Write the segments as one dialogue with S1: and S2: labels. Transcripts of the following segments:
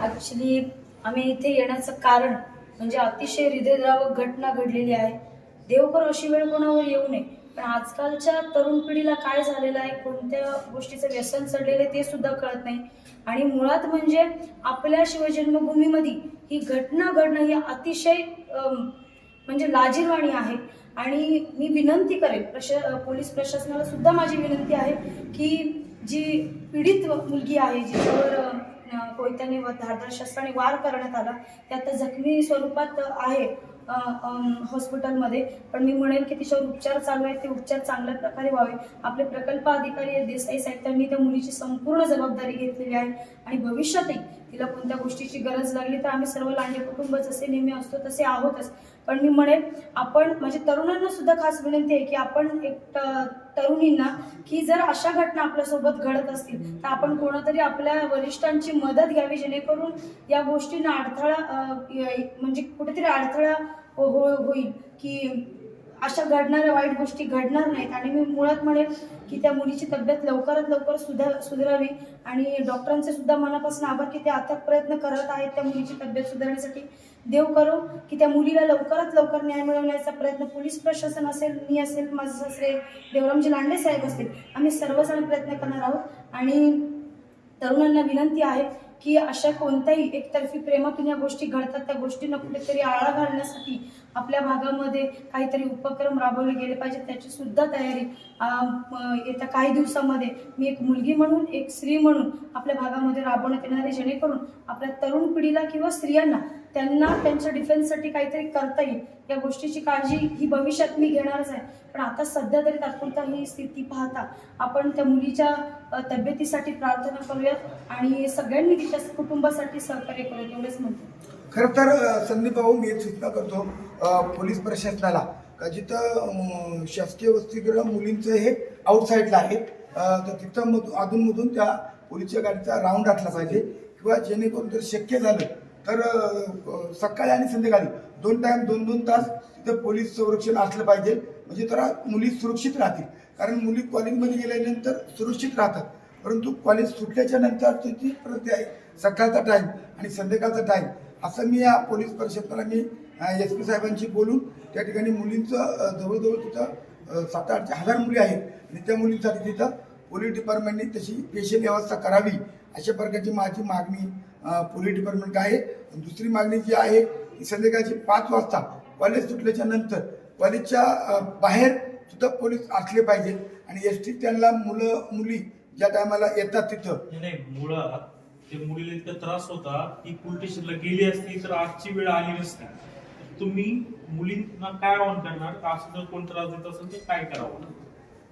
S1: Actually आम्ही इथे येण्याचं कारण म्हणजे अतिशय हृदयद्रावक घटना घडलेली आहे. देव करो अशी वेळ कोणावर येऊ नये. पण आजकालच्या तरुण पिढीला काय झालेलं आहे, कोणत्या गोष्टीचं व्यसन चढलेलं आहे ते सुद्धा कळत नाही. आणि मुळात म्हणजे आपल्या शिवजन्मभूमीमध्ये ही घटना घडणं ही अतिशय म्हणजे लाजिरवाणी आहे. आणि मी विनंती करेन पोलीस प्रशासनाला सुद्धा माझी विनंती आहे की जी पीडित मुलगी आहे, जिच्यावर कोयत्याने व धारदार शस्त्राने वार करण्यात आला, ते आता जखमी स्वरूपात आहे हॉस्पिटलमध्ये. पण मी म्हणेन की तिच्यावर उपचार चालू आहेत, ते उपचार चांगल्या प्रकारे व्हावे. आपले प्रकल्प अधिकारी देसाई साहेब त्यांनी त्या मुलीची संपूर्ण जबाबदारी घेतलेली आहे. आणि भविष्यातही तिला कोणत्या गोष्टीची गरज लागली तर आम्ही सर्व लांडे कुटुंब जसे नेहमी असतो तसे आहोतच. पण मी म्हणेन आपण म्हणजे तरुणांना सुद्धा खास विनंती आहे की आपण एक तरुणींना की जर अशा घटना आपल्यासोबत घडत असतील तर आपण कोणातरी आपल्या वरिष्ठांची मदत घ्यावी, जेणेकरून या गोष्टींना अडथळा म्हणजे कुठेतरी अडथळा होईल की अशा घडणाऱ्या वाईट गोष्टी घडणार नाहीत. आणि मी मुळात म्हणेन की त्या मुलीची तब्येत लवकरात लवकर सुधारावी. आणि डॉक्टरांचे सुद्धा मनापासून आभार की ते अथक प्रयत्न करत आहेत त्या मुलीची तब्येत सुधारण्यासाठी. देव करो की त्या मुलीला लवकरात लवकर न्याय मिळवण्याचा प्रयत्न पोलीस प्रशासन असेल, मी असेल, माझे सासरे देवरामजी लांडे साहेब असतील, आम्ही सर्वजण प्रयत्न करणार आहोत. आणि तरुणांना विनंती आहे की अशा कोणत्याही एकतर्फी प्रेमातून या गोष्टी घडतात, त्या गोष्टींना कुठेतरी आळा घालण्यासाठी आपल्या भागामध्ये काहीतरी उपक्रम राबवले गेले पाहिजेत. त्याची सुद्धा तयारी येत्या काही दिवसामध्ये मी एक मुलगी म्हणून, एक स्त्री म्हणून आपल्या भागामध्ये राबवण्यात येणार आहे, जेणेकरून आपल्या तरुण पिढीला किंवा स्त्रियांना त्यांना त्यांच्या डिफेन्ससाठी काहीतरी करता येईल. या गोष्टीची काळजी ही भविष्यात मी घेणारच आहे. पण आता सध्या तरी तात्पुरता ही स्थिती पाहता आपण त्या मुलीच्या तब्येतीसाठी प्रार्थना करूयात आणि सगळ्यांनी तिच्या कुटुंबासाठी सहकार्य करूयात, एवढंच म्हणतो.
S2: खरं तर संदीप भाऊ, मी एक सूचना करतो पोलीस प्रशासनाला का जिथं शासकीय वसतिगृह मुलींचं हे आउटसाईडला आहे तर तिथं अधूनमधून त्या पोलीसच्या गाडीचा राऊंड असला पाहिजे, किंवा जेणेकरून जर शक्य झालं तर सकाळी आणि संध्याकाळी 2 टाइम 2-2 तास तिथं पोलीस संरक्षण असलं पाहिजे. म्हणजे तर मुली सुरक्षित राहतील. कारण मुली कॉलेजमध्ये गेल्यानंतर सुरक्षित राहतात, परंतु कॉलेज सुटल्याच्या नंतर त्याची परत आहे सकाळचा टाईम आणि संध्याकाळचा टाईम. असं मी या पोलीस प्रशासनाला मी SP साहेबांशी बोलून त्या ठिकाणी मुलींचं जवळजवळ तिथं 7-8 हजार मुली आहेत आणि त्या मुलींसाठी तिथं पोलीस डिपार्टमेंटने तशी स्पेशल व्यवस्था करावी, अशा प्रकारची माझी मागणी पोलीस डिपार्टमेंट आहे. दुसरी मागणी जी आहे ती संध्याकाळची 5 वाजता कॉलेज सुटल्याच्या नंतर कॉलेजच्या बाहेर सुद्धा पोलीस असले पाहिजेत. आणि ST त्यांना मुली ज्या टायमाला येतात तिथं
S3: नाही, मुळात ते मुलीला इतका त्रास होता की पोलीस स्टेशनला गेली असती तर आजची वेळ आली नसती. तुम्ही मुलींना काय आवाहन करणार का असं जर कोण त्रास देत असेल तर काय करावं?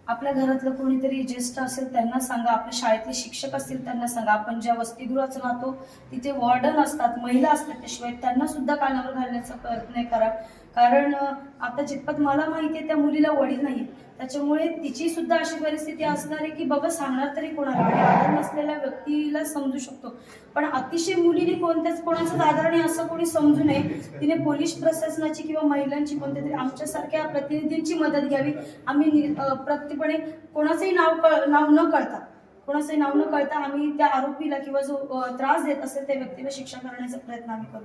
S1: आपल्या घरातलं कोणीतरी ज्येष्ठ असेल त्यांना सांगा, आपल्या शाळेतले शिक्षक असतील त्यांना सांगा, आपण ज्या वसतिगृहात राहतो तिथे वॉर्डन असतात, महिला असतात, त्याशिवाय त्यांना सुद्धा कानावर घालण्याचा प्रयत्न करा. कारण आता जितपत मला माहिती आहे त्या मुलीला वडील नाही, त्याच्यामुळे तिची सुद्धा अशी परिस्थिती असणार आहे की बाबा सांगणार तरी कोणाला. आणि आदर नसलेल्या व्यक्तीला समजू शकतो, पण अतिशय मुलीने कोणाचाच आदर नाही असं कोणी समजू नये. तिने पोलीस प्रशासनाची किंवा महिलांची कोणत्या तरी आमच्यासारख्या प्रतिनिधींची मदत घ्यावी. आम्ही प्रत्येकपणे कोणाचंही नाव न कळता आम्ही त्या आरोपीला किंवा जो त्रास देत असेल त्या व्यक्तीला शिक्षा करण्याचा प्रयत्न आम्ही करू.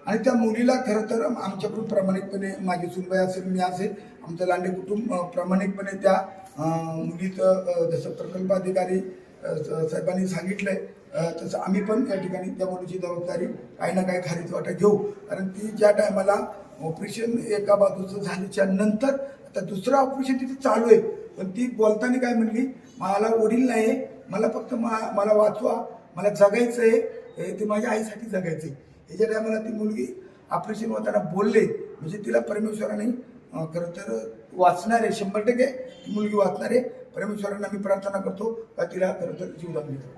S2: आणि त्या मुलीला खरं तर आमच्याकडून प्रामाणिकपणे, माझी सुनबाई असेल, मी असेल, आमचं लांडे कुटुंब प्रामाणिकपणे त्या मुलीचं जसं प्रकल्प अधिकारी साहेबांनी सांगितलंय तसं आम्ही पण त्या ठिकाणी त्या मुलीची जबाबदारी काही ना काही खारीच वाटा घेऊ. कारण ती ज्या टायमाला ऑपरेशन एका बाजूचं झाल्याच्या नंतर आता दुसरं ऑपरेशन तिथे चालू आहे, पण ती बोलताना काय म्हणली, मला वडील नाही आहे, मला फक्त मला वाचवा, मला जगायचं आहे, ते माझ्या आईसाठी जगायचं आहे. ह्याच्या टायमाला ती मुलगी ऑपरेशन होताना बोलले म्हणजे तिला परमेश्वराने खरं तर वाचणार आहे, 100% ती मुलगी वाचणार आहे. परमेश्वरांना मी प्रार्थना करतो का तिला खरं तर जीवदान देतो.